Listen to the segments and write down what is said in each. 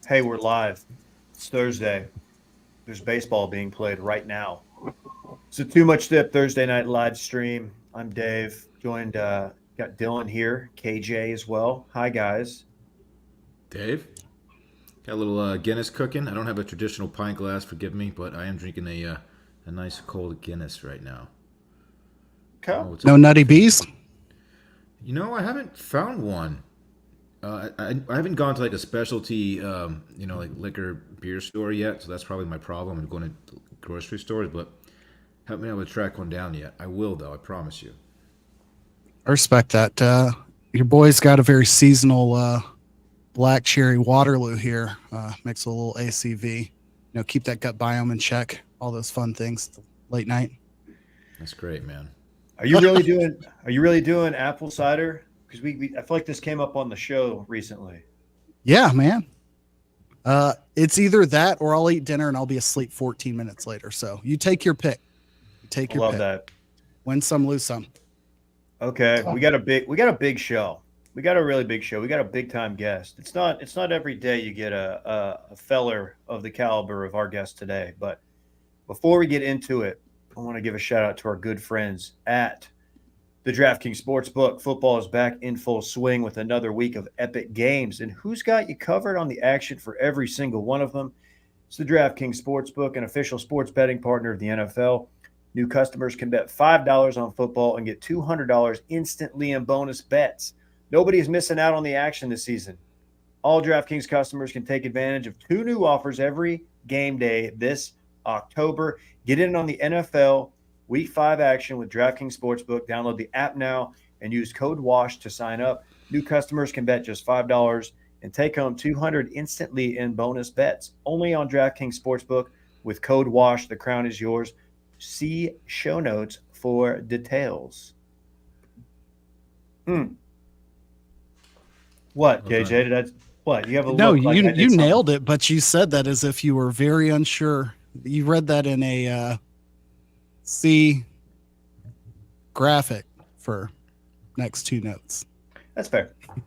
Hey, we're live. It's Thursday. There's baseball being played right now. It's a Too Much Dip Thursday night live stream. I'm Dave, joined, got Dylan here, KJ as well. Hi, guys. Dave, got a little Guinness cooking. I don't have a traditional pint glass, forgive me, but I am drinking a nice cold Guinness right now. Okay. Oh, No nutty bees? You know, I haven't found one. I haven't gone to like a specialty, like liquor beer store yet, so that's probably my problem. I'm going to grocery stores, but haven't been able to track one down yet. I will, though, I promise you. I respect that. Your boy's got a very seasonal black cherry Waterloo here. Makes a little ACV. Keep that gut biome in check. All those fun things late night. That's great, man. Are you really doing apple cider? Because I feel like this came up on the show recently. Yeah, man. It's either that or I'll eat dinner and I'll be asleep 14 minutes later. So you take your pick. I love that. Win some, lose some. Okay, we got a big show. We got a really big show. We got a big time guest. It's not every day you get a feller of the caliber of our guest today. But before we get into it, I want to give a shout out to our good friends at the DraftKings Sportsbook. Football is back in full swing with another week of epic games. And who's got you covered on the action for every single one of them? It's the DraftKings Sportsbook, an official sports betting partner of the NFL. New customers can bet $5 on football and get $200 instantly in bonus bets. Nobody is missing out on the action this season. All DraftKings customers can take advantage of 2 new offers every game day this October. Get in on the NFL Week 5 action with DraftKings Sportsbook. Download the app now and use code WASH to sign up. New customers can bet just $5 and take home $200 instantly in bonus bets. Only on DraftKings Sportsbook with code WASH. The crown is yours. See show notes for details. What, KJ? What? You have a no, look like you nailed it, but you said that as if you were very unsure. You read that in a C graphic for next 2 notes. That's fair. All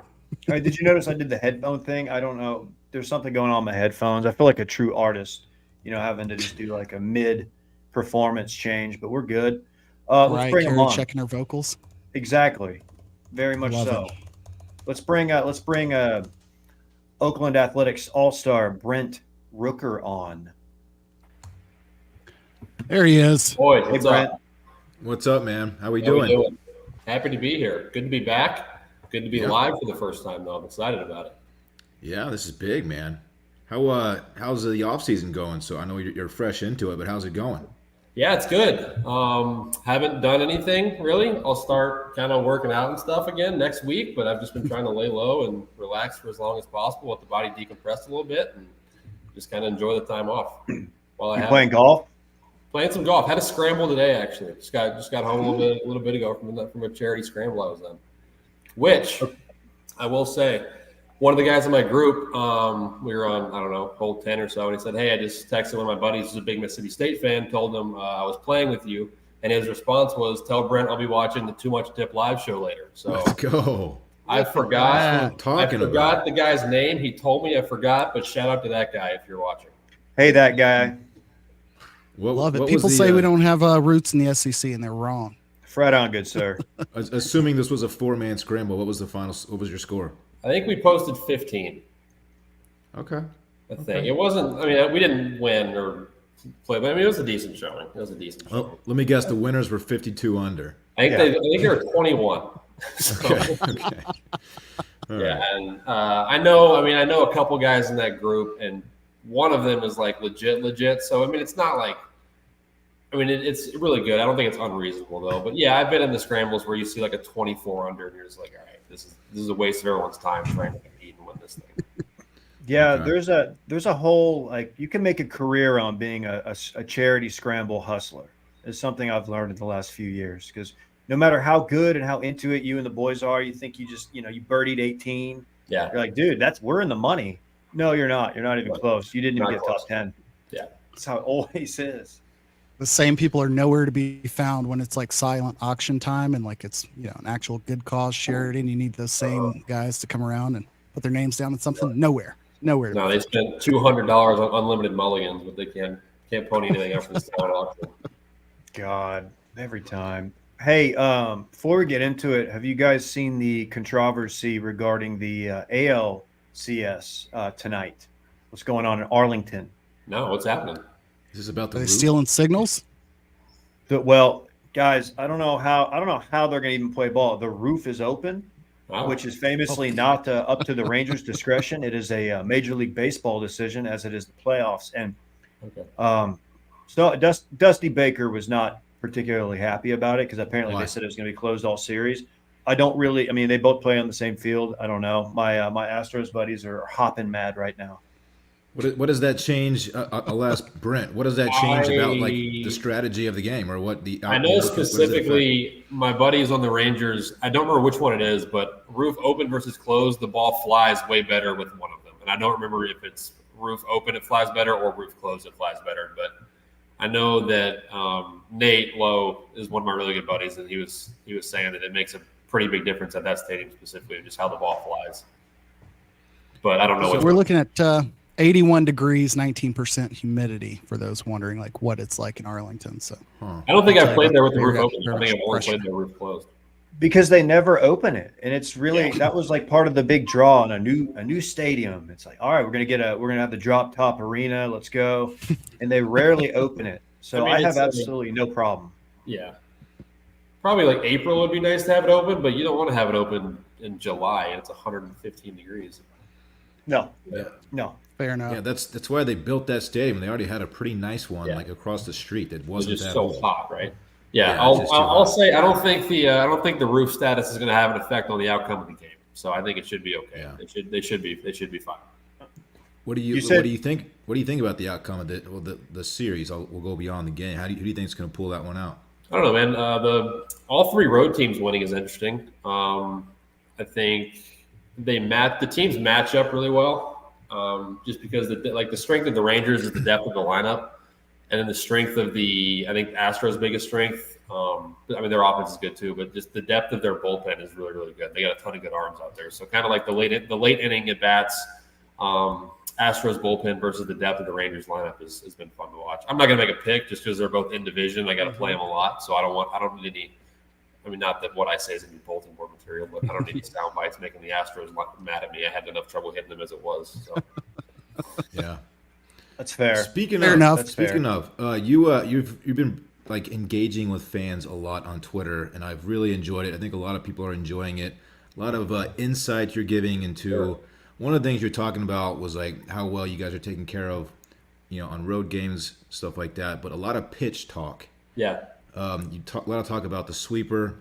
right, did you notice I did the headphone thing? I don't know. There's something going on with my headphones. I feel like a true artist, having to just do like a mid-performance change, but we're good. Let's bring them on. Checking her vocals. Exactly. Very much so. It. Let's bring Oakland Athletics All-Star Brent Rooker on. There he is. Boys, what's up? What's up, man? How we doing? Happy to be here. Good to be back. Good to be live for the first time, though. I'm excited about it. Yeah, this is big, man. How's the off season going? So I know you're fresh into it, but how's it going? Yeah, it's good. Haven't done anything really. I'll start kind of working out and stuff again next week, but I've just been trying to lay low and relax for as long as possible, let the body decompress a little bit, and just kind of enjoy the time off. While You playing golf? Playing some golf. Had a scramble today, actually. Just got home a little bit ago from a charity scramble I was on. Which I will say, one of the guys in my group, we were on, I don't know, hole 10 or so, and he said, "Hey, I just texted one of my buddies who's a big Mississippi State fan, told him I was playing with you," and his response was, "Tell Brent I'll be watching the Too Much Dip live show later." So let's go. I forgot the guy's name. He told me I forgot, but shout out to that guy if you're watching. Hey, that guy. Love it. People say we don't have roots in the SEC, and they're wrong. Right on, good sir. Assuming this was a 4-man scramble, what was your score? I think we posted 15. Okay. I think it wasn't. I mean, we didn't win or play, but I mean, it was a decent showing. Well, let me guess. The winners were 52 under. I think they were 21. So, okay. Yeah, and I know a couple guys in that group, and one of them is like legit. So I mean, it's not like. I mean, it's really good. I don't think it's unreasonable though. But yeah, I've been in the scrambles where you see like a 24 under, and you're just like, all right, this is a waste of everyone's time trying to compete and win this thing. Yeah, there's a whole, like, you can make a career on being a charity scramble hustler. Is something I've learned in the last few years, because no matter how good and how into it you and the boys are, you think you just, you birdied 18. Yeah. You're like, dude, we're in the money. No, you're not. You're not even close. You didn't even get top 10. Yeah. That's how it always is. The same people are nowhere to be found when it's like silent auction time and like it's, you know, an actual good cause charity and you need those same guys to come around and put their names down on something. Nowhere to No, be they found. spent $200 on unlimited mulligans, but they can't pony anything up for this talent auction. God, every time. Hey, before we get into it, have you guys seen the controversy regarding the ALCS tonight? What's going on in Arlington? No, what's happening? Is this about the Are they roof? stealing signals? Well, guys, I don't know how they're going to even play ball. The roof is open, Wow. which is famously not up to the Rangers' discretion. It is a Major League Baseball decision, as it is the playoffs. And Okay. so Dusty Baker was not particularly happy about it because apparently Why? they said it was going to be closed all series. I don't really. I mean, they both play on the same field. I don't know. My Astros buddies are hopping mad right now. What does that change? I'll ask Brent. What does that change about like the I strategy of the game, or what the? know what does it affect? specifically my buddies on the Rangers. I don't remember which one it is, but roof open versus closed, the ball flies way better with one of them. And I don't remember if it's roof open it flies better or roof closed it flies better. But I know that Nate Lowe is one of my really good buddies, and he was saying that it makes a pretty big difference at that stadium specifically, just how the ball flies. But I don't know. So what we're looking at 81 degrees, 19% humidity for those wondering like what it's like in Arlington. So Huh. I don't think I've I'll played tell there you with the about roof the open. I think I've only pressure. played the roof closed. Because they never open it, and it's really that was like part of the big draw on a new stadium. It's like, all right, we're gonna have the drop top arena, let's go, and they rarely open it. So I mean, I have it's, absolutely no problem. Yeah. Probably like April would be nice to have it open, but you don't want to have it open in July and it's 115 degrees. No, Yeah. no. fair enough. Yeah, that's why they built that stadium. They already had a pretty nice one, Yeah. like across the street that It's wasn't just that so old. hot, right? Yeah, Yeah, it's just too I'll hot. say I don't think the roof status is going to have an effect on the outcome of the game. So I think it should be okay. Yeah. They should be fine. What do you You said- what do you think? What do you think about the outcome of the series? We'll go beyond the game. Who do you think is going to pull that one out? I don't know, man. All three road teams winning is interesting. I think the teams match up really well, just because the strength of the Rangers is the depth of the lineup, and then the strength of I think Astros' biggest strength. I mean, their offense is good too, but just the depth of their bullpen is really, really good. They got a ton of good arms out there. So kind of like the late inning at bats. Astros bullpen versus the depth of the Rangers lineup has been fun to watch. I'm not going to make a pick just because they're both in division. I got to play them a lot, so I don't need any. I mean, not that what I say is going to be bulletin board material, but I don't need any sound bites making the Astros mad at me. I had enough trouble hitting them as it was. So. Yeah. That's fair. Speaking Fair of, enough. That's fair. speaking of, you've been like engaging with fans a lot on Twitter, and I've really enjoyed it. I think a lot of people are enjoying it. A lot of insight you're giving into. Sure. One of the things you're talking about was like how well you guys are taking care of, on road games, stuff like that. But a lot of pitch talk. Yeah. You talk a lot of talk about the sweeper,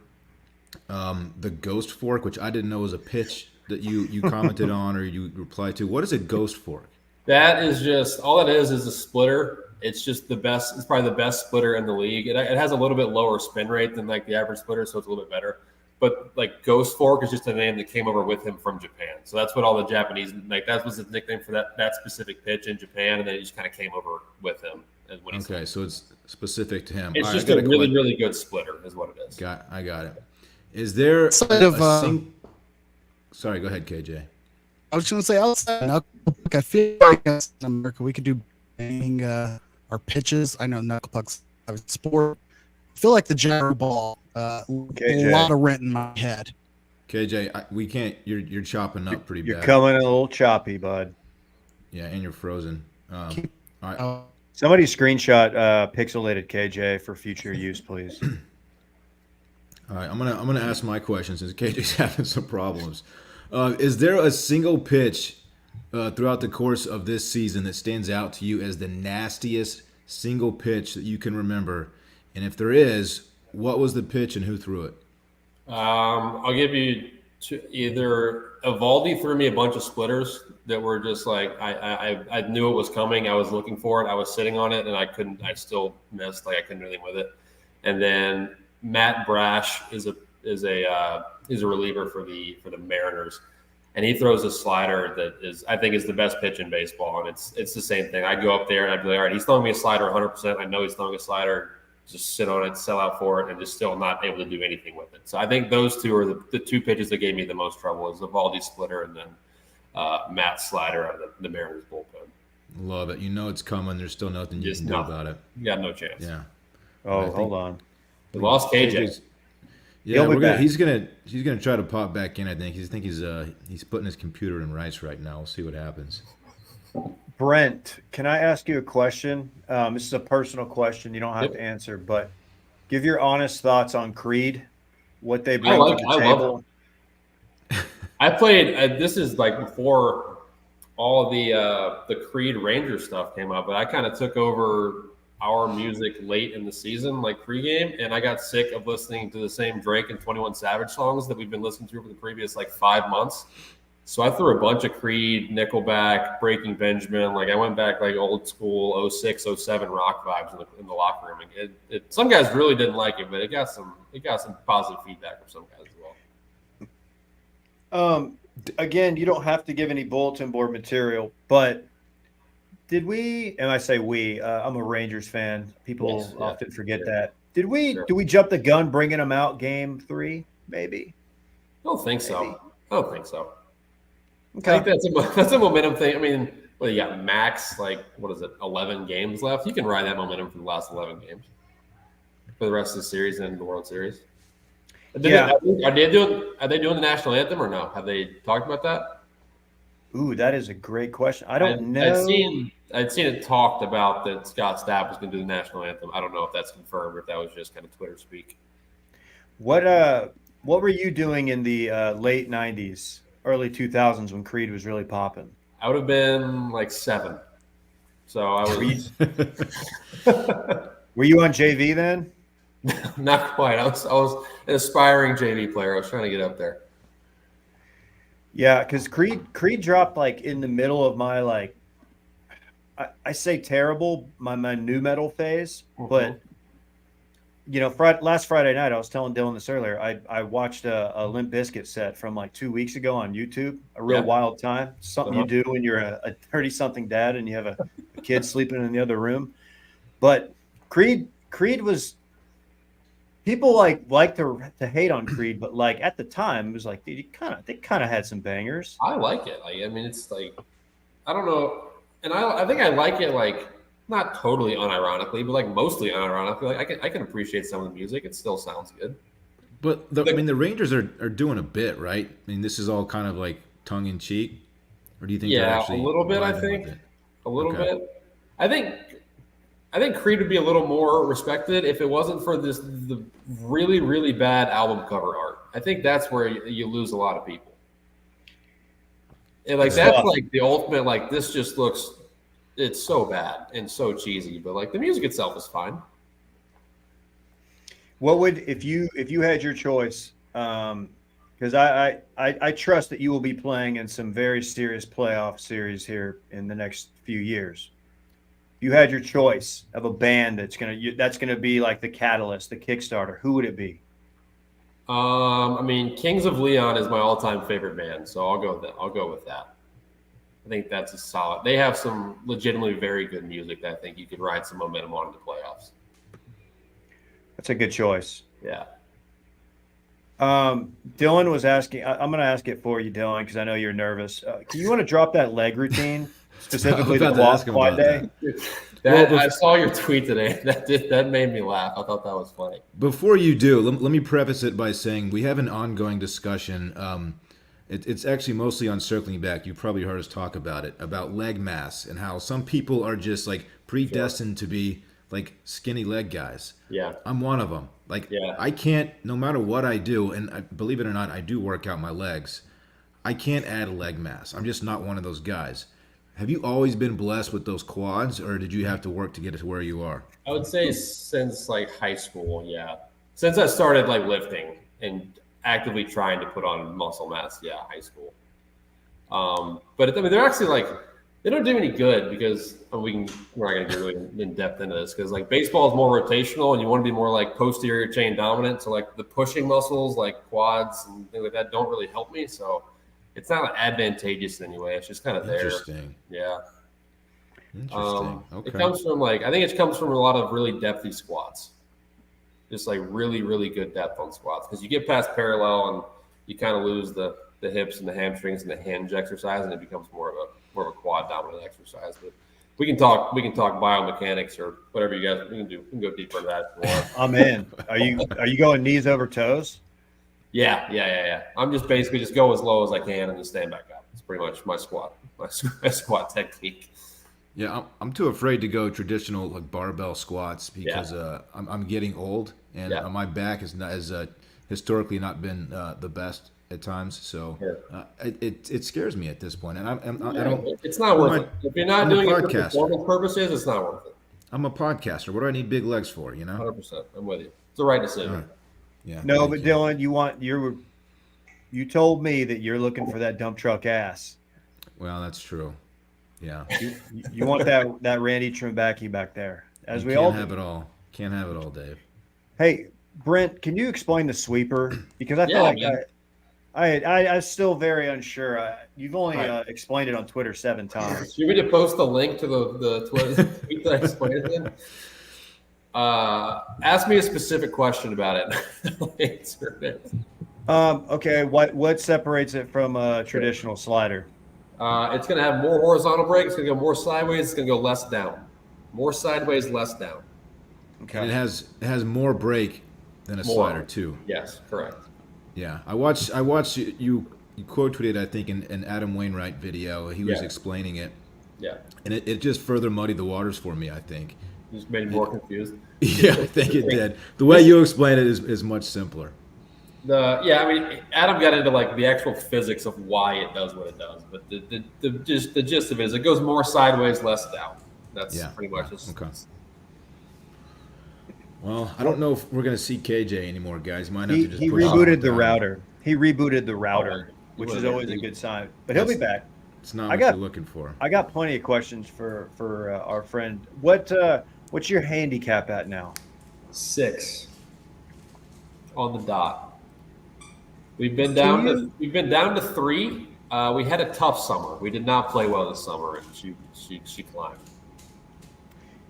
the ghost fork, which I didn't know was a pitch that you commented on or you replied to. What is a ghost fork? That is just all it is a splitter. It's just the best. It's probably the best splitter in the league. It has a little bit lower spin rate than like the average splitter, so it's a little bit better. But like Ghost Fork is just a name that came over with him from Japan. So that's what all the Japanese that was his nickname for that specific pitch in Japan, and then it just kind of came over with him. When Okay, so it's specific to him. It's All right, just I got a a really, que- really good splitter, is what it is. I got it. Is there Outside of, Sorry, go ahead, KJ. I was going to say outside of Knucklepuck, I feel like in America we could do banging our pitches. I know Knucklepuck's a sport. I feel like the Gyro Ball, a lot of rent in my head. KJ, we can't. You're chopping up pretty You're bad. coming a little choppy, bud. Yeah, and you're frozen. All right. Somebody screenshot pixelated KJ for future use, please. All right, I'm gonna ask my question since KJ's having some problems. Is there a single pitch throughout the course of this season that stands out to you as the nastiest single pitch that you can remember? And if there is, what was the pitch and who threw it? I'll give you either Evaldi threw me a bunch of splitters that were just like I knew it was coming. I was looking for it. I was sitting on it, and I couldn't. I still missed. Like I couldn't do anything with it. And then Matt Brash is a reliever for the Mariners. and he throws a slider that I think is the best pitch in baseball, and it's the same thing. I'd go up there and I'd be like, all right, he's throwing me a slider 100%. I know he's throwing a slider. Just sit on it, sell out for it, and just still not able to do anything with it. So I think those two are the two pitches that gave me the most trouble: is the Valdi splitter and then Matt's slider out of the Mariners bullpen. Love it. You know it's coming. There's still nothing you can do about it. You got no chance. Yeah. Oh, hold on. We lost KJ. Yeah, he's gonna try to pop back in. I think he's putting his computer in rice right now. We'll see what happens. Brent, can I ask you a question? This is a personal question. You don't have to answer, but give your honest thoughts on Creed, what they bring to the table. I played. This is like before all the Creed Ranger stuff came out, but I kind of took over our music late in the season, like pregame, and I got sick of listening to the same Drake and 21 Savage songs that we've been listening to for the previous 5 months. So I threw a bunch of Creed, Nickelback, Breaking Benjamin. I went back old school 06, 07 rock vibes in the locker room. And some guys really didn't like it, but it got some positive feedback from some guys as well. Again, you don't have to give any bulletin board material, but did we? And I say we. I'm a Rangers fan. People often forget that. Did we? Sure. Do we jump the gun bringing them out Game 3? Maybe. I don't think so. Okay. I think that's a momentum thing. I mean, you got max 11 games left. You can ride that momentum for the last 11 games for the rest of the series and the World Series. Are they doing the national anthem or no? Have they talked about that? Ooh, that is a great question. I don't know. I'd seen it talked about that Scott Stapp was going to do the national anthem. I don't know if that's confirmed or if that was just kind of Twitter speak. What were you doing in the late 90s? Early 2000s when Creed was really popping? I would have been 7. So I was. Were you on JV then? Not quite. I was an aspiring JV player. I was trying to get up there. Yeah, because Creed dropped in the middle of my I say terrible my new metal phase, but. Last Friday night, I was telling Dylan this earlier. I watched a Limp Bizkit set from 2 weeks ago on YouTube. A real wild time. Something you do when you're a 30-something dad and you have a kid sleeping in the other room. But Creed was people like to hate on Creed, but at the time it was they kind of had some bangers. I like it. It's I don't know, and I think I like it not totally unironically, but mostly unironically. I can appreciate some of the music. It still sounds good. But the Rangers are doing a bit, right? This is all kind of tongue in cheek, or do you think? Yeah, a little bit. I think a little bit. I think Creed would be a little more respected if it wasn't for the really, really bad album cover art. I think that's where you lose a lot of people. And that's the ultimate. This just looks. It's so bad and so cheesy, but the music itself is fine. What would if you had your choice? Because I trust that you will be playing in some very serious playoff series here in the next few years. If you had your choice of a band that's gonna be the catalyst, the Kickstarter, who would it be? Kings of Leon is my all-time favorite band, so I'll go with that. I think that's a solid. They have some legitimately very good music that I think you could ride some momentum on in the playoffs. That's a good choice. Yeah. Dylan was asking. I'm going to ask it for you, Dylan, because I know you're nervous. Do you want to drop that leg routine specifically the quad day? I saw your tweet today. That made me laugh. I thought that was funny. Before you do, let me preface it by saying we have an ongoing discussion. It's actually mostly on circling back. You probably heard us talk about it, about leg mass and how some people are just predestined to be skinny leg guys. Yeah. I'm one of them. I can't, no matter what I do, and believe it or not, I do work out my legs. I can't add a leg mass. I'm just not one of those guys. Have you always been blessed with those quads, or did you have to work to get to where you are? I would say since high school, yeah. Since I started lifting and actively trying to put on muscle mass, high school. But they're actually they don't do any good because we're not going to get really in depth into this because baseball is more rotational and you want to be more posterior chain dominant. So the pushing muscles quads and things like that don't really help me. So it's not advantageous in any way. It's just kind of there. Interesting. Yeah. Interesting. Okay. It comes from I think it comes from a lot of really depthy squats. Just like really, really good depth on squats. Because you get past parallel and you kind of lose the hips and the hamstrings and the hinge exercise, and it becomes more of a quad dominant exercise. But we can talk biomechanics or whatever you guys we can do. We can go deeper into that if you want. I'm in. Are you going knees over toes? Yeah. I'm just basically just go as low as I can and just stand back up. It's pretty much my squat technique. Yeah, I'm too afraid to go traditional like barbell squats because I'm getting old and my back is not as historically not been the best at times. So it scares me at this point, and I don't. It's not worth it. If you're not doing it for podcaster. performance purposes, it's not worth it. I'm a podcaster. What do I need big legs for? 100%. I'm with you. It's the right decision. Right. Yeah. No, but Dylan, you told me that you're looking for that dump truck ass. Well, that's true. Yeah. You want that Randy Trembacki back there, as we all can't have it all. Can't have it all, Dave. Hey, Brent, can you explain the sweeper? Because I feel like I'm still very unsure. You've only explained it on Twitter 7 times. You want me to post the link to the Twitter tweet that I explained it in? Ask me a specific question about it. I'll answer it. Okay. What separates it from a traditional slider? It's going to have more horizontal break. It's going to go more sideways. It's going to go less down. More sideways, less down. Okay. And it has more break than a slider too. Yes, correct. Yeah, I watched you quote tweeted I think in Adam Wainwright video. He was explaining it. Yeah. And it just further muddied the waters for me, I think. Just made me more confused. Yeah, I think it did. The way you explain it is much simpler. Adam got into like the actual physics of why it does what it does, but the gist of it is it goes more sideways, less down. That's pretty much it. Okay. Well, I don't know if we're gonna see KJ anymore, guys. Might have to just. He rebooted the router. He rebooted the router, which is always a good sign. But he'll be back. It's not what you're looking for. I got plenty of questions for our friend. What's your handicap at now? 6 on the dot. We've been down to 3. We had a tough summer. We did not play well this summer, and she climbed.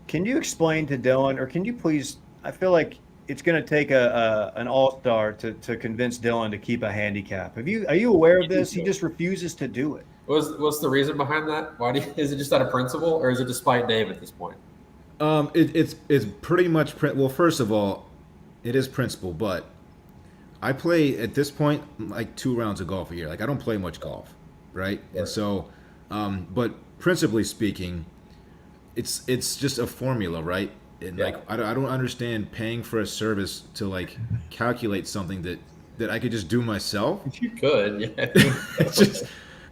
Can you explain to Dylan, or can you please? I feel like it's going to take an all-star to convince Dylan to keep a handicap. Are you aware of this? He just refuses to do it. What's the reason behind that? Is it just out of principle, or is it to spite Dave at this point? It's pretty much well. First of all, it is principle, but I play at this point like 2 rounds of golf a year. Like I don't play much golf, right? And so, but principally speaking, it's just a formula, right? And like I don't understand paying for a service to like calculate something that I could just do myself. You could, yeah. It's just,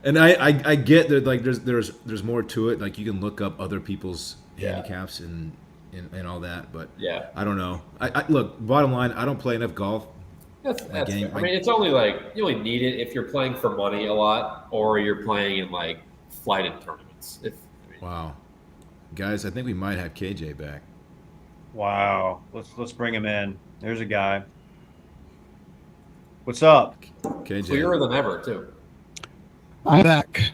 and I get that like there's more to it. Like you can look up other people's handicaps and all that, but I don't know. I look, bottom line, I don't play enough golf. That's fair. I mean, it's only like you only need it if you're playing for money a lot or you're playing in like flighted tournaments. Wow, guys, I think we might have KJ back. Wow, let's bring him in. There's a guy. What's up? KJ. Clearer than ever, too. I'm back.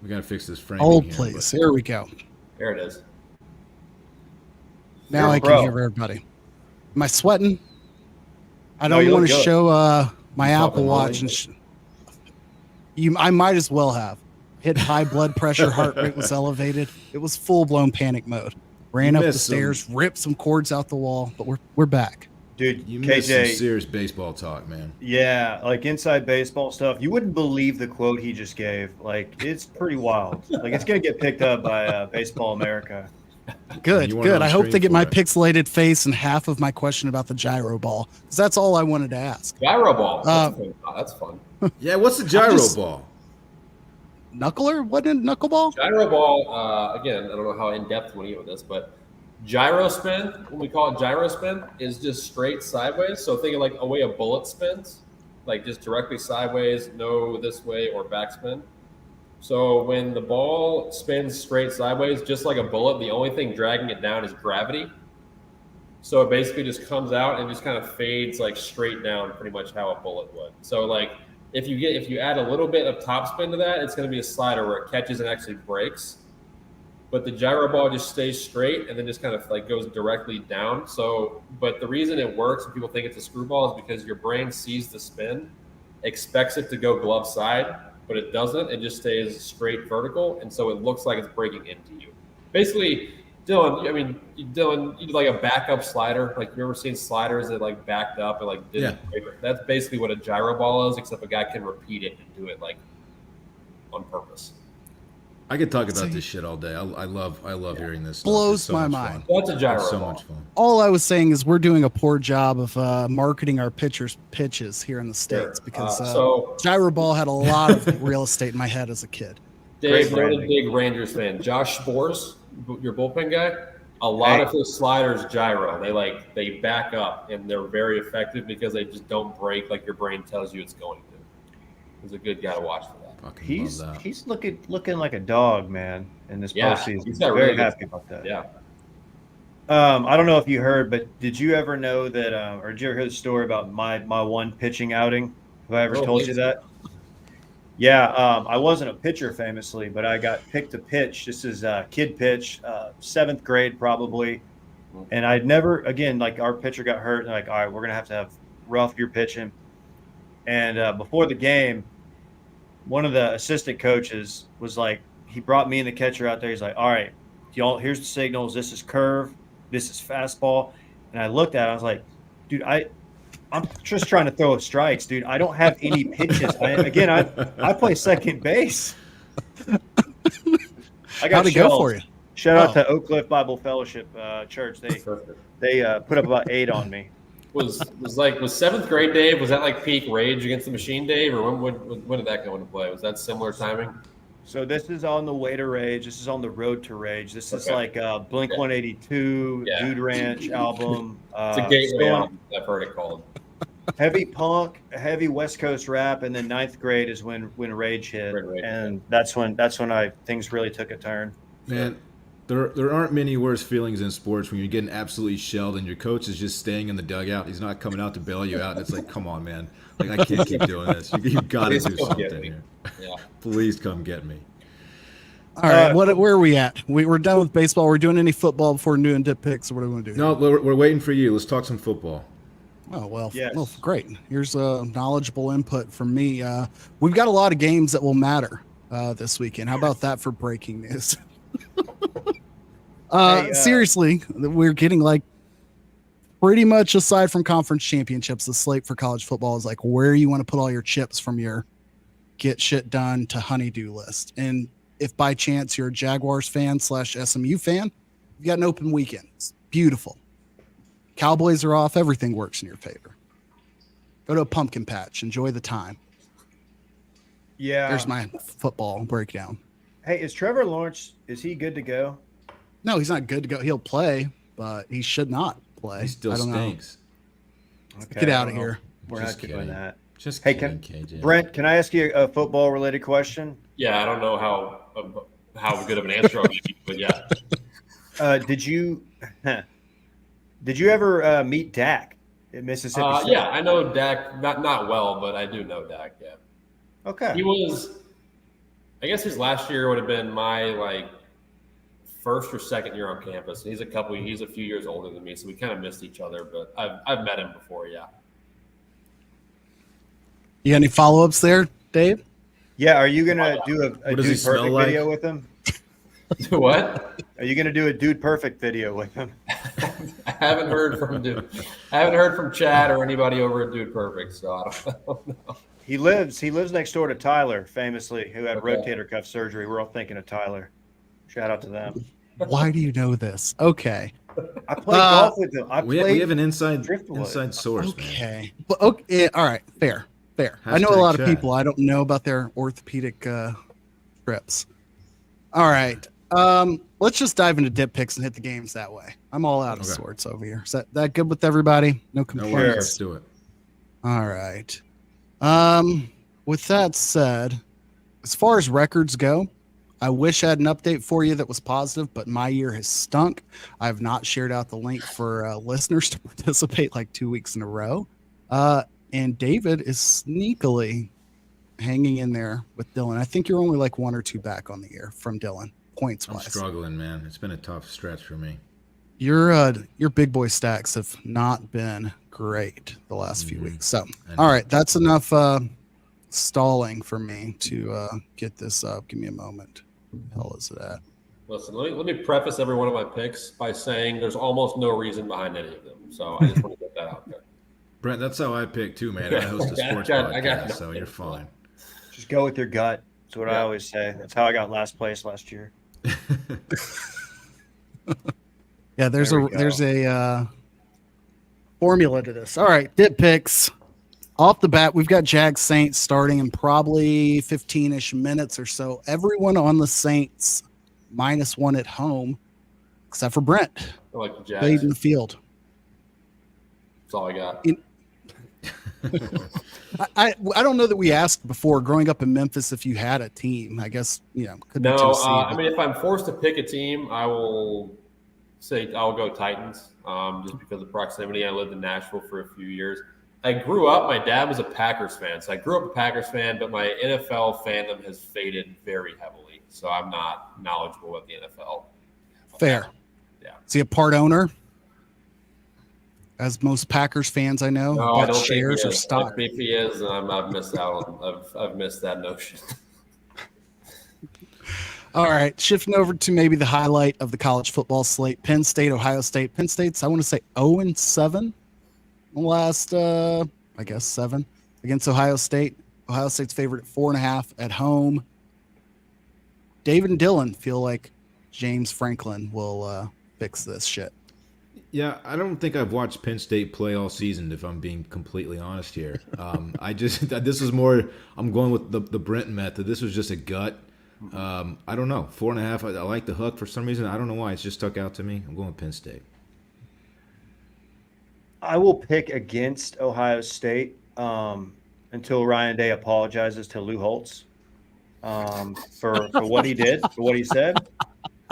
We gotta fix this frame. Old place. Here we go. There it is. Now I can hear everybody. Am I sweating? I don't want to show my Apple Watch, and I might as well have. Hit high blood pressure, heart rate was elevated. It was full blown panic mode. Ran up the stairs, ripped some cords out the wall, but we're back. Dude, you KJ, missed some serious baseball talk, man. Yeah, like inside baseball stuff. You wouldn't believe the quote he just gave. Like it's pretty wild. Like it's gonna get picked up by Baseball America. Good. I hope they get my pixelated face and half of my question about the gyro ball, because that's all I wanted to ask. Gyro ball. That's fun. Yeah, what's the gyro ball? Knuckler? What is knuckleball? Gyro ball, again, I don't know how in-depth you want to get with this, but gyro spin, when we call it gyro spin, is just straight sideways. So think of like a way a bullet spins, like just directly sideways, no this way, or backspin. So when the ball spins straight sideways, just like a bullet, the only thing dragging it down is gravity. So it basically just comes out and just kind of fades like straight down, pretty much how a bullet would. So like If you add a little bit of topspin to that, it's going to be a slider where it catches and actually breaks. But the gyro ball just stays straight and then just kind of like goes directly down. So, but the reason it works when people think it's a screwball is because your brain sees the spin, expects it to go glove side, but it doesn't. It just stays straight vertical, and so it looks like it's breaking into you. Basically, Dylan, you did like a backup slider. Like, you ever seen sliders that like backed up and like didn't break? That's basically what a gyro ball is, except a guy can repeat it and do it like on purpose. I could talk about this shit all day. I love hearing this. Blows stuff. my It's so mind. much fun. That's a gyro It's so ball. much fun. All I was saying is we're doing a poor job of marketing our pitchers' pitches here in the States because so Gyro Ball had a lot of real estate in my head as a kid. Dave, Great you're a branding. big Rangers fan. Josh Spores, your bullpen guy, a lot of his sliders gyro. They back up, and they're very effective because they just don't break like your brain tells you it's going to. He's a good guy to watch for that. Fucking love that. He's looking like a dog, man, in this Yeah, postseason. he's got Very really good happy about that. Yeah. I don't know if you heard, but did you ever know that, or did you ever hear the story about my one pitching outing? Have I ever told you that? Yeah, I wasn't a pitcher famously, but I got picked to pitch. This is kid pitch, 7th grade probably, and I'd never again like our pitcher got hurt, and like, all right, we're gonna have rough your pitching, and before the game, one of the assistant coaches was like, he brought me and the catcher out there. He's like, all right, y'all, here's the signals. This is curve. This is fastball. And I looked at it. I was like, dude, I'm just trying to throw strikes, dude. I don't have any pitches. I play second base. I got How'd it go for you? Shout out to Oak Cliff Bible Fellowship Church. They put up about 8 on me. Was 7th grade, Dave? Was that like peak Rage Against the Machine, Dave, or when did that go into play? Was that similar timing? So this is on the way to Rage. This is on the road to Rage. This is like Blink 182, Dude Ranch album. It's a gateway album, I've heard it called. Heavy punk, heavy West Coast rap, and then 9th grade is when Rage hit, and that's when things really took a turn. Man, there aren't many worse feelings in sports when you're getting absolutely shelled and your coach is just staying in the dugout. He's not coming out to bail you out. And it's like, come on, man. Like, I can't keep doing this. You've got to do something here. Yeah. Please come get me. All right, where are we at? We're done with baseball. We're doing any football before we're doing dip picks. So what do we want to do? No, we're waiting for you. Let's talk some football. Oh, well, Yes. well, great. Here's a knowledgeable input from me. We've got a lot of games that will matter this weekend. How about that for breaking news? Seriously, we're getting like pretty much aside from conference championships, the slate for college football is like where you want to put all your chips from your get shit done to honeydew list. And if by chance you're a Jaguars fan / SMU fan, you've got an open weekend. It's beautiful. Cowboys are off. Everything works in your favor. Go to a pumpkin patch. Enjoy the time. Yeah. There's my football breakdown. Hey, is Trevor Lawrence, is he good to go? No, he's not good to go. He'll play, but he should not play. He still I don't stinks. Okay, Get out of here. We're Just not doing kidding. that. Just Hey, kidding, KJ. Brent, can I ask you a football related question? Yeah, I don't know how good of an answer I'll give you, but yeah. Did you ever meet Dak at Mississippi State? Yeah, I know Dak, not well, but I do know Dak, yeah. Okay. He was, I guess his last year would have been my first or second year on campus. He's a few years older than me, so we kind of missed each other, but I've met him before, yeah. You got any follow-ups there, Dave? Yeah, are you gonna do a What does he Dude smell Perfect like? video with him? What? Are you gonna do a Dude Perfect video with him? I haven't heard from Chad or anybody over at Dude Perfect, so I don't know. He lives next door to Tyler, famously, who had Okay. rotator cuff surgery. We're all thinking of Tyler. Shout out to them. Why do you know this? Okay. I played golf with them. We have an inside Driftwood. source, man. Okay. But okay, all right, fair. I know a Hashtag lot of Chad. people. I don't know about their orthopedic trips. All right. Let's just dive into dip picks and hit the games that way. I'm all out of Okay. sorts over here. Is that good with everybody? No No complaints. worries. Let's do it. All right. With that said, as far as records go, I wish I had an update for you that was positive, but my year has stunk. I have not shared out the link for listeners to participate like 2 weeks in a row. And David is sneakily hanging in there with Dylan. I think you're only like 1 or 2 back on the year from Dylan, points I'm wise. struggling, man. It's been a tough stretch for me. Your big boy stacks have not been great the last few weeks. So, I know. all right, that's enough stalling for me to get this up. Give me a moment. What the hell is it at? Listen, let me preface every one of my picks by saying there's almost no reason behind any of them. So I just want to get that out there. Brent, that's how I pick too, man. I host a sports I got podcast, so nothing. you're fine. Just go with your gut. That's what I Yeah. always say. That's how I got last place last year. Yeah, there's There we a formula to this. All right, dip picks. Off the bat, we've got Jags Saints starting in probably 15-ish minutes or so. Everyone on the Saints -1 at home, except for Brent. I like the Played Jags. in the field. That's all I got. I don't know that we asked before growing up in Memphis if you had a team. I guess, could be No, Tennessee. I mean, if I'm forced to pick a team, I will say I'll go Titans, just because of proximity. I lived in Nashville for a few years. I grew up, my dad was a Packers fan, so I grew up a Packers fan, but my NFL fandom has faded very heavily, so I'm not knowledgeable about the NFL. Fair. Yeah. Is he a part owner? As most Packers fans I know, No, I bought don't think shares he or is. stock. If he is, I've missed out on. I've missed that notion. All right, shifting over to maybe the highlight of the college football slate: Penn State, Ohio State. Penn State's, I want to say, 0-7 last, I guess 7 against Ohio State. Ohio State's favored at 4.5 at home. David and Dylan feel like James Franklin will fix this shit. Yeah, I don't think I've watched Penn State play all season, if I'm being completely honest here. This is more, I'm going with the Brent method. This was just a gut. I don't know. 4.5, I like the hook for some reason. I don't know why. It's just stuck out to me. I'm going with Penn State. I will pick against Ohio State until Ryan Day apologizes to Lou Holtz for what he did, for what he said.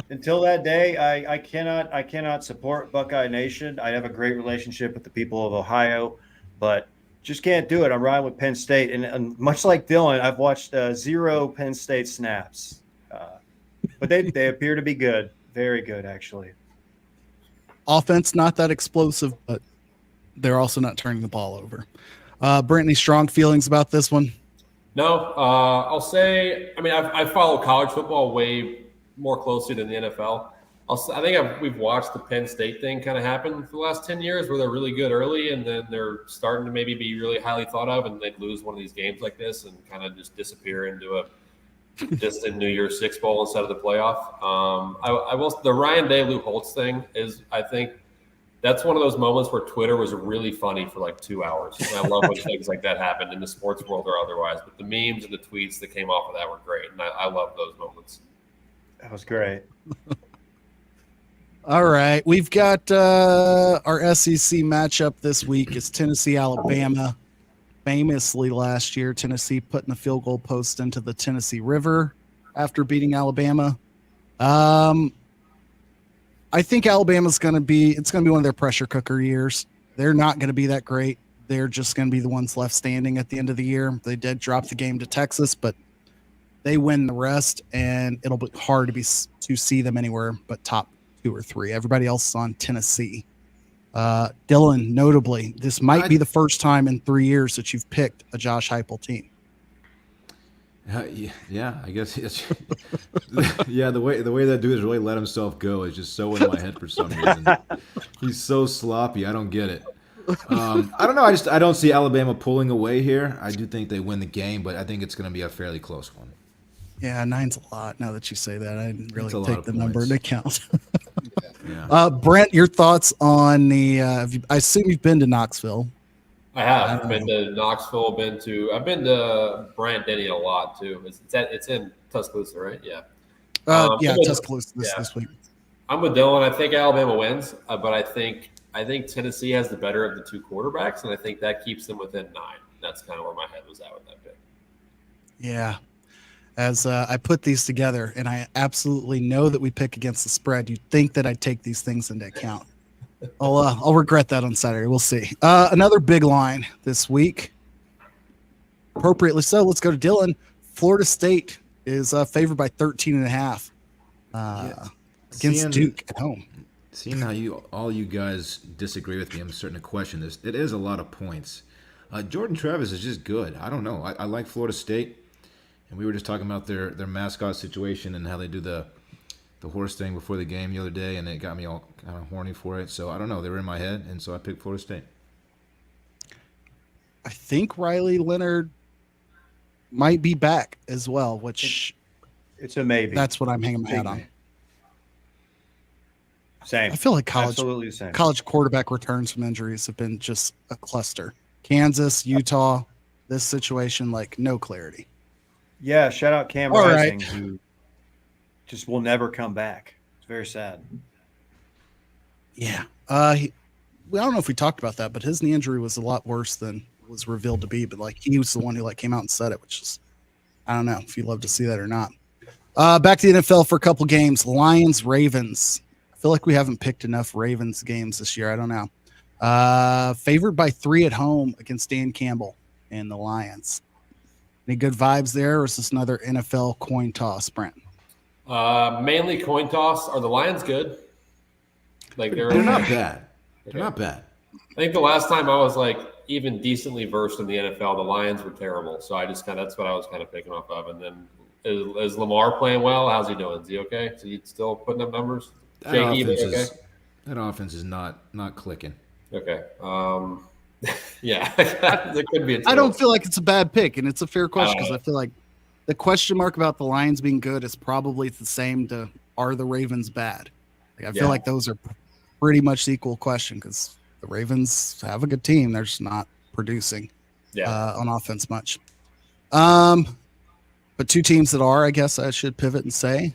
Until that day, I cannot support Buckeye Nation. I have a great relationship with the people of Ohio, but just can't do it. I'm riding with Penn State, and much like Dylan, I've watched 0 Penn State snaps, but they appear to be good, very good actually. Offense not that explosive, but they're also not turning the ball over. Brent, any strong feelings about this one? No, I'll say. I mean, I follow college football way more closely than the NFL. We've watched the Penn State thing kind of happen for the last 10 years, where they're really good early, and then they're starting to maybe be really highly thought of, and they lose one of these games like this and kind of just disappear into a distant New Year's Six Bowl instead of the playoff. The Ryan Day Lou Holtz thing is, I think, that's one of those moments where Twitter was really funny for like 2 hours. And I love when things like that happened in the sports world or otherwise. But the memes and the tweets that came off of that were great, and I love those moments. That was great. All right, we've got our SEC matchup this week. It's Tennessee, Alabama. Famously last year, Tennessee putting the field goal post into the Tennessee River after beating Alabama. I think Alabama's going to be one of their pressure cooker years. They're not going to be that great. They're just going to be the ones left standing at the end of the year. They did drop the game to Texas, but they win the rest, and it'll be hard to see them anywhere but top 2 or 3. Everybody else is on Tennessee. Dylan, notably, this might be the first time in 3 years that you've picked a Josh Heupel team. Yeah, I guess it's yeah. The way that dude has really let himself go is just so in my head for some reason. He's so sloppy. I don't get it. I don't know. I don't see Alabama pulling away here. I do think they win the game, but I think it's going to be a fairly close one. Yeah, 9's a lot. Now that you say that, I didn't really It's a lot take of the number points. into account. Yeah. Brent, your thoughts on the? I assume you've been to Knoxville. I have. I've been to Knoxville. I've been to Bryant Denny a lot too. It's in Tuscaloosa, right? Yeah. Tuscaloosa this week. I'm with Dylan. I think Alabama wins, but I think Tennessee has the better of the 2 quarterbacks, and I think that keeps them within 9. That's kind of where my head was at with that pick. Yeah. As I put these together, and I absolutely know that we pick against the spread, you'd think that I'd take these things into account. I'll regret that on Saturday. We'll see. Another big line this week. appropriately so. Let's go to Dylan. Florida State is favored by 13.5 against Duke at home. Seeing how all you guys disagree with me, I'm starting to question this. It is a lot of points. Jordan Travis is just good. I don't know. I like Florida State, and we were just talking about their mascot situation and how they do the horse thing before the game the other day, and it got me all kind of horny for it. So I don't know. They were in my head, and so I picked Florida State. I think Riley Leonard might be back as well, which it's a maybe. That's what I'm hanging my hat on. Same. I feel like Absolutely same. college quarterback returns from injuries have been just a cluster. Kansas, Utah, this situation, like no clarity. Yeah, shout out Cam All Rising, right. who just will never come back. It's very sad. Yeah. I don't know if we talked about that, but his knee injury was a lot worse than was revealed to be. But like he was the one who like came out and said it, which is, I don't know if you'd love to see that or not. Back to the NFL for a couple games. Lions, Ravens. I feel like we haven't picked enough Ravens games this year. I don't know. Favored by 3 at home against Dan Campbell and the Lions. Any good vibes there, or is this another NFL coin toss, Brent? Mainly coin toss. Are the Lions good? Like They're not bad. They're not bad. I think the last time I was like even decently versed in the NFL, the Lions were terrible. So that's what I was kind of picking off of. And then is Lamar playing well? How's he doing? Is he okay? So you still putting up numbers? That offense is not clicking. Okay. Yeah, there could be. I don't feel like it's a bad pick, and it's a fair question because I feel like the question mark about the Lions being good is probably the same to are the Ravens bad? Like, I feel like those are pretty much the equal question because the Ravens have a good team. They're just not producing on offense much. But two teams that are, I guess I should pivot and say,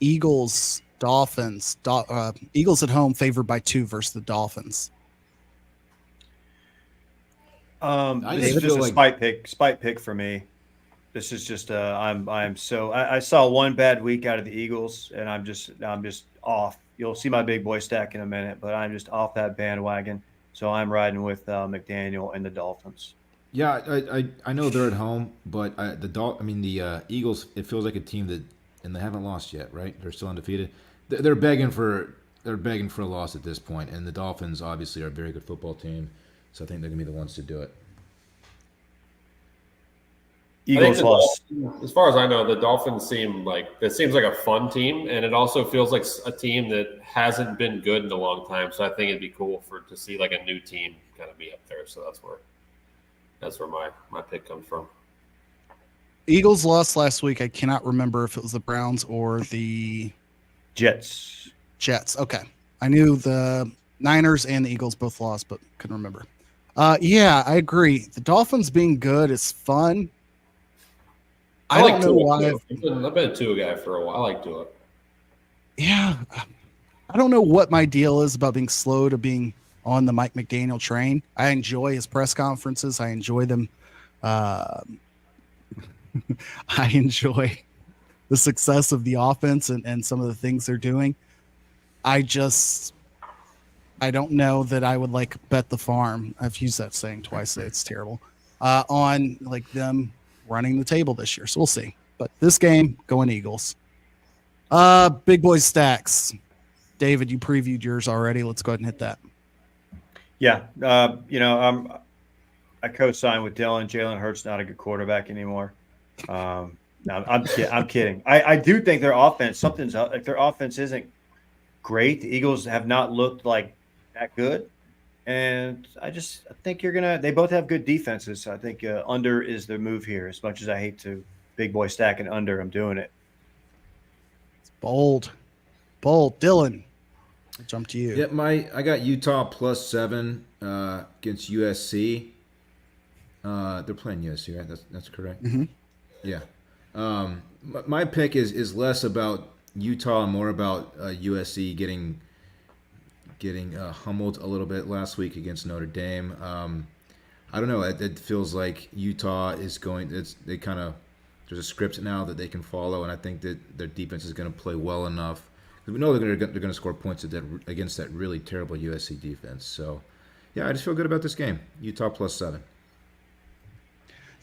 Eagles, Dolphins. Eagles at home favored by 2 versus the Dolphins. This is just a spite pick for me. This is just I saw one bad week out of the Eagles, and I'm just off. You'll see my big boy stack in a minute, but I'm just off that bandwagon. So I'm riding with McDaniel and the Dolphins. Yeah, I know they're at home, but the Eagles. It feels like a team that, and they haven't lost yet, right? They're still undefeated. They're begging for a loss at this point, and the Dolphins obviously are a very good football team, so I think they're gonna be the ones to do it. Eagles lost. As far as I know, the Dolphins seems like a fun team, and it also feels like a team that hasn't been good in a long time. So I think it'd be cool to see like a new team kind of be up there. So that's where my pick comes from. Eagles lost last week. I cannot remember if it was the Browns or the Jets. Okay. I knew the Niners and the Eagles both lost, but couldn't remember. Yeah, I agree. The Dolphins being good is fun. I don't know why. I've been a Tua guy for a while. I like Tua. Yeah. I don't know what my deal is about being slow to being on the Mike McDaniel train. I enjoy his press conferences. I enjoy them. I enjoy the success of the offense and some of the things they're doing. I don't know that I would like bet the farm. I've used that saying twice today. It's terrible. On like them running the table this year. So we'll see. But this game, going Eagles. Big boy stacks. David, you previewed yours already. Let's go ahead and hit that. Yeah. I co-signed with Dylan. Jalen Hurts not a good quarterback anymore. No, I'm kidding. I do think their offense, something's up. Like their offense isn't great. The Eagles have not looked like that good. And I think they both have good defenses. So I think under is the move here. As much as I hate to big boy stack and under, I'm doing it. It's bold. Dylan, I'll jump to you. Yeah, I got Utah +7 against USC. They're playing USC, right? That's correct. Mm-hmm. Yeah. My pick is less about Utah and more about USC getting humbled a little bit last week against Notre Dame. I don't know. It feels like Utah is going. There's a script now that they can follow, and I think that their defense is going to play well enough. We know they're going to score points against that really terrible USC defense. So, yeah, I just feel good about this game. Utah +7.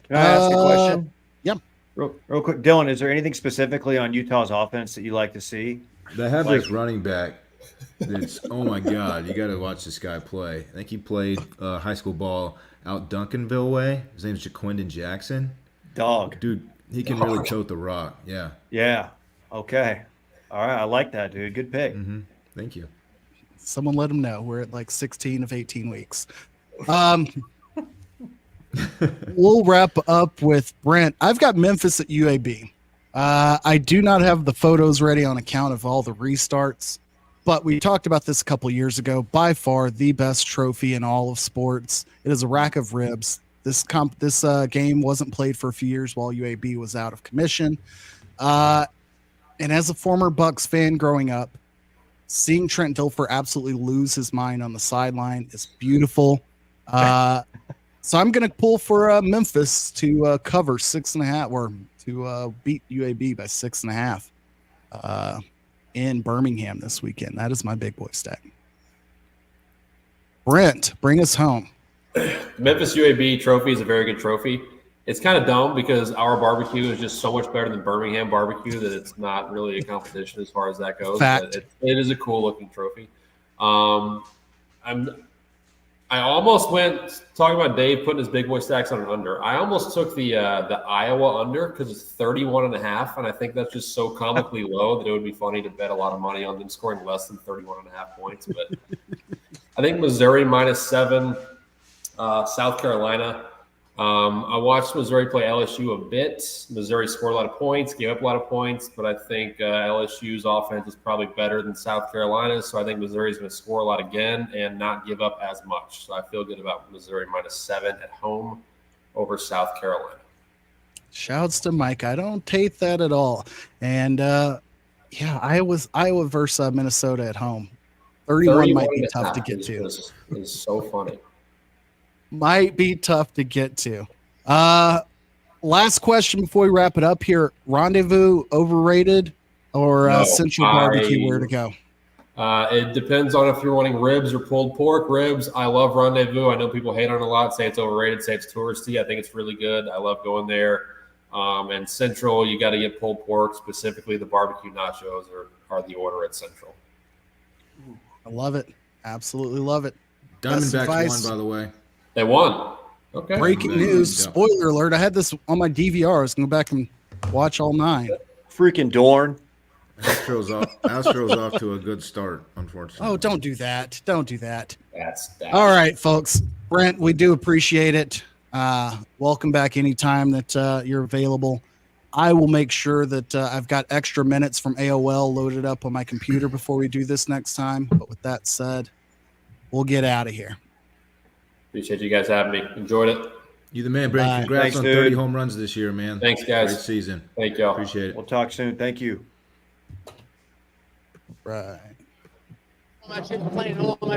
Can I ask a question? yeah. Real quick, Dylan, is there anything specifically on Utah's offense that you like to see? They have Like- this running back. It's oh my god, you got to watch this guy play. I think he played high school ball out Duncanville way. His name's Jaquindon Jackson. Dog. Dude, he can really tote the rock. Yeah. Yeah. Okay. All right. I like that, dude. Good pick. Mm-hmm. Thank you. Someone let him know. We're at like 16 of 18 weeks. We'll wrap up with Brent. I've got Memphis at UAB. I do not have the photos ready on account of all the restarts, but we talked about this a couple years ago. By far the best trophy in all of sports. It is a rack of ribs. This game wasn't played for a few years while UAB was out of commission. And as a former Bucks fan growing up, seeing Trent Dilfer absolutely lose his mind on the sideline is beautiful. So I'm going to pull for Memphis to cover 6.5 or to beat UAB by 6.5 in Birmingham this weekend. That is my big boy stack. Brent, bring us home. Memphis UAB trophy is a very good trophy. It's kind of dumb because our barbecue is just so much better than Birmingham barbecue that it's not really a competition as far as that goes. Fact. But it is a cool looking trophy. I almost went talking about Dave putting his big boy stacks on an under. I almost took the Iowa under because it's 31.5, and I think that's just so comically low that it would be funny to bet a lot of money on them scoring less than 31.5 points. But I think Missouri -7, South Carolina. I watched Missouri play LSU a bit. Missouri scored a lot of points, gave up a lot of points, but I think LSU's offense is probably better than South Carolina's, so I think Missouri's going to score a lot again and not give up as much. So I feel good about Missouri -7 at home over South Carolina. Shouts to Mike. I don't take that at all. And Iowa versus Minnesota at home. 31 might be tough to get to. Is so funny. Might be tough to get to. Last question before we wrap it up here. Rendezvous overrated or No, Central Barbecue where to go? It depends on if you're wanting ribs or pulled pork. Ribs, I love Rendezvous. I know people hate on it a lot, say it's overrated, say it's touristy. I think it's really good. I love going there. And Central, you got to get pulled pork, specifically the barbecue nachos are the order at Central. I love it. Absolutely love it. Diamondbacks won, by the way. They won. Okay. Breaking news. Spoiler alert. I had this on my DVR. I was going to go back and watch all 9. Freaking Dorn. Astros off to a good start, unfortunately. Oh, don't do that. Don't do that. That's All right, folks. Brent, we do appreciate it. Welcome back anytime that you're available. I will make sure that I've got extra minutes from AOL loaded up on my computer before we do this next time. But with that said, we'll get out of here. Appreciate you guys having me. Enjoyed it. You the man, Brent. Congrats Thanks, on dude. 30 home runs this year, man. Thanks, guys. Great season. Thank y'all. Appreciate it. We'll talk soon. Thank you. Right.